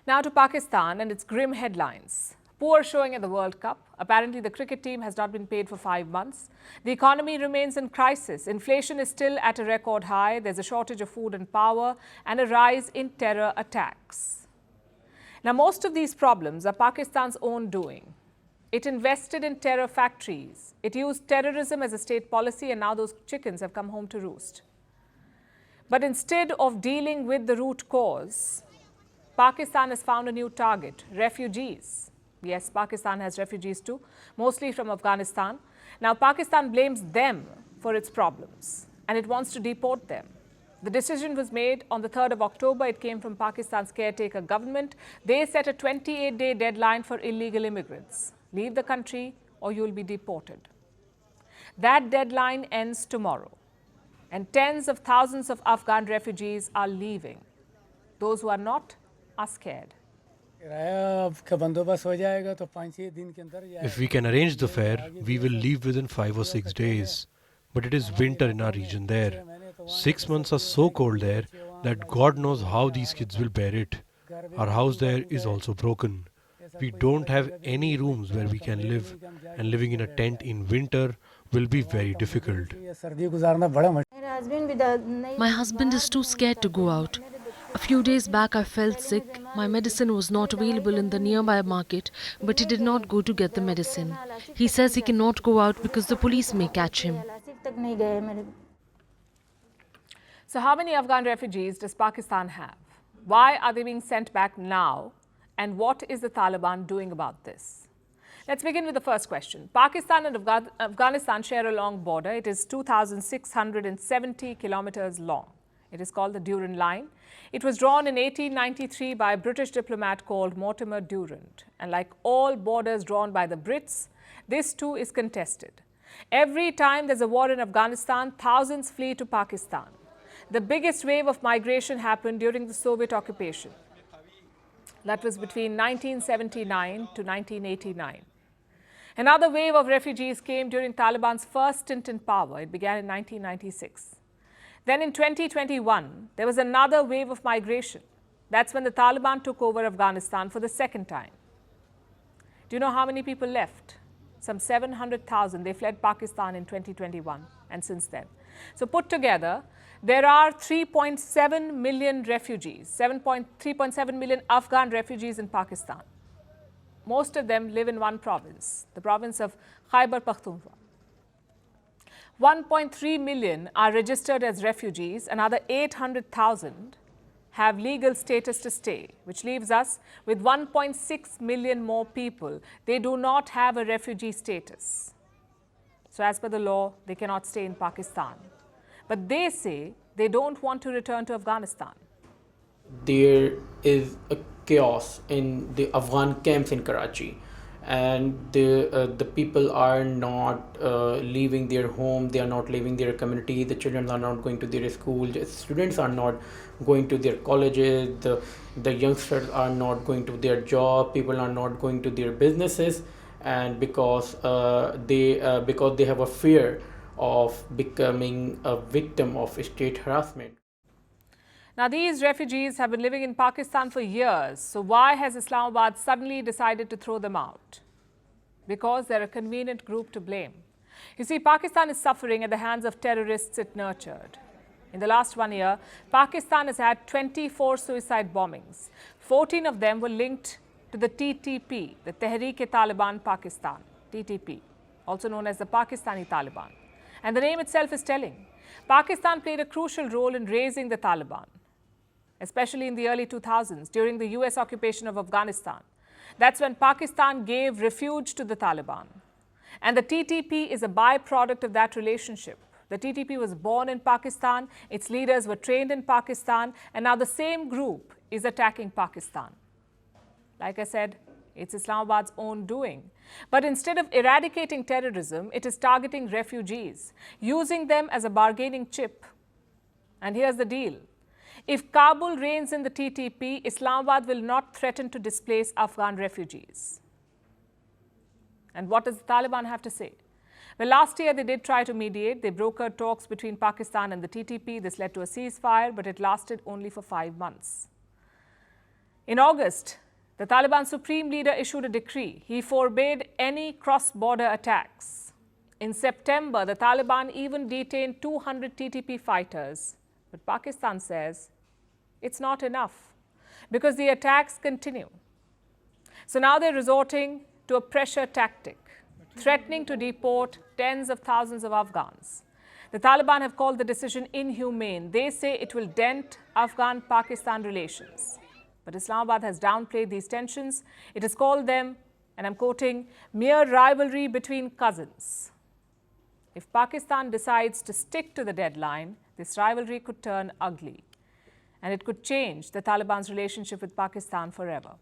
Now to Pakistan and its grim headlines. Poor showing at the World Cup. Apparently, the cricket team has not been paid for 5 months. The economy remains in crisis. Inflation is still at a record high. There's a shortage of food and power and a rise in terror attacks. Now, most of these problems are Pakistan's own doing. It invested in terror factories. It used terrorism as a state policy, and now those chickens have come home to roost. But instead of dealing with the root cause, Pakistan has found a new target: refugees. Yes, Pakistan has refugees too, mostly from Afghanistan. Now, Pakistan blames them for its problems and it wants to deport them. The decision was made on the 3rd of October. It came from Pakistan's caretaker government. They set a 28-day deadline for illegal immigrants. Leave the country or you will be deported. That deadline ends tomorrow. And tens of thousands of Afghan refugees are leaving. Those who are not are scared. If we can arrange the fare, we will leave within 5 or 6 days. But it is winter in our region there. 6 months are so cold there that God knows how these kids will bear it. Our house there is also broken. We don't have any rooms where we can live, and living in a tent in winter will be very difficult. My husband is too scared to go out. A few days back I felt sick. My medicine was not available in the nearby market, but he did not go to get the medicine. He says he cannot go out because the police may catch him. So how many Afghan refugees does Pakistan have? Why are they being sent back now? And what is the Taliban doing about this? Let's begin with the first question. Pakistan and Afghanistan share a long border. It is 2,670 kilometers long. It is called the Durand Line. It was drawn in 1893 by a British diplomat called Mortimer Durand. And like all borders drawn by the Brits, this too is contested. Every time there's a war in Afghanistan, thousands flee to Pakistan. The biggest wave of migration happened during the Soviet occupation. That was between 1979 to 1989. Another wave of refugees came during Taliban's first stint in power. It began in 1996. Then in 2021, there was another wave of migration. That's when the Taliban took over Afghanistan for the second time. Do you know how many people left? Some 700,000. They fled Pakistan in 2021 and since then. So put together, there are 3.7 million refugees, 3.7 million Afghan refugees in Pakistan. Most of them live in one province, the province of Khyber Pakhtunkhwa. 1.3 million are registered as refugees. Another 800,000 have legal status to stay, which leaves us with 1.6 million more people. They do not have a refugee status. So as per the law, they cannot stay in Pakistan. But they say they don't want to return to Afghanistan. There is a chaos in the Afghan camps in Karachi. And the people are not leaving their home, they are not leaving their community, the children are not going to their school, students are not going to their colleges, the youngsters are not going to their job, people are not going to their businesses, and because they have a fear of becoming a victim of state harassment. Now, these refugees have been living in Pakistan for years. So why has Islamabad suddenly decided to throw them out? Because they're a convenient group to blame. You see, Pakistan is suffering at the hands of terrorists it nurtured. In the last 1 year, Pakistan has had 24 suicide bombings. 14 of them were linked to the TTP, the Tehreek-e-Taliban Pakistan, TTP, also known as the Pakistani Taliban. And the name itself is telling. Pakistan played a crucial role in raising the Taliban, especially in the early 2000s during the US occupation of Afghanistan. That's when Pakistan gave refuge to the Taliban. And the TTP is a byproduct of that relationship. The TTP was born in Pakistan, its leaders were trained in Pakistan, and now the same group is attacking Pakistan. Like I said, it's Islamabad's own doing. But instead of eradicating terrorism, it is targeting refugees, using them as a bargaining chip. And here's the deal. If Kabul reigns in the TTP, Islamabad will not threaten to displace Afghan refugees. And what does the Taliban have to say? Well, last year they did try to mediate. They brokered talks between Pakistan and the TTP. This led to a ceasefire, but it lasted only for 5 months. In August, the Taliban supreme leader issued a decree. He forbade any cross-border attacks. In September, the Taliban even detained 200 TTP fighters. But Pakistan says it's not enough because the attacks continue. So now they're resorting to a pressure tactic, threatening to deport tens of thousands of Afghans. The Taliban have called the decision inhumane. They say it will dent Afghan-Pakistan relations. But Islamabad has downplayed these tensions. It has called them, and I'm quoting, mere rivalry between cousins. If Pakistan decides to stick to the deadline, this rivalry could turn ugly. And it could change the Taliban's relationship with Pakistan forever.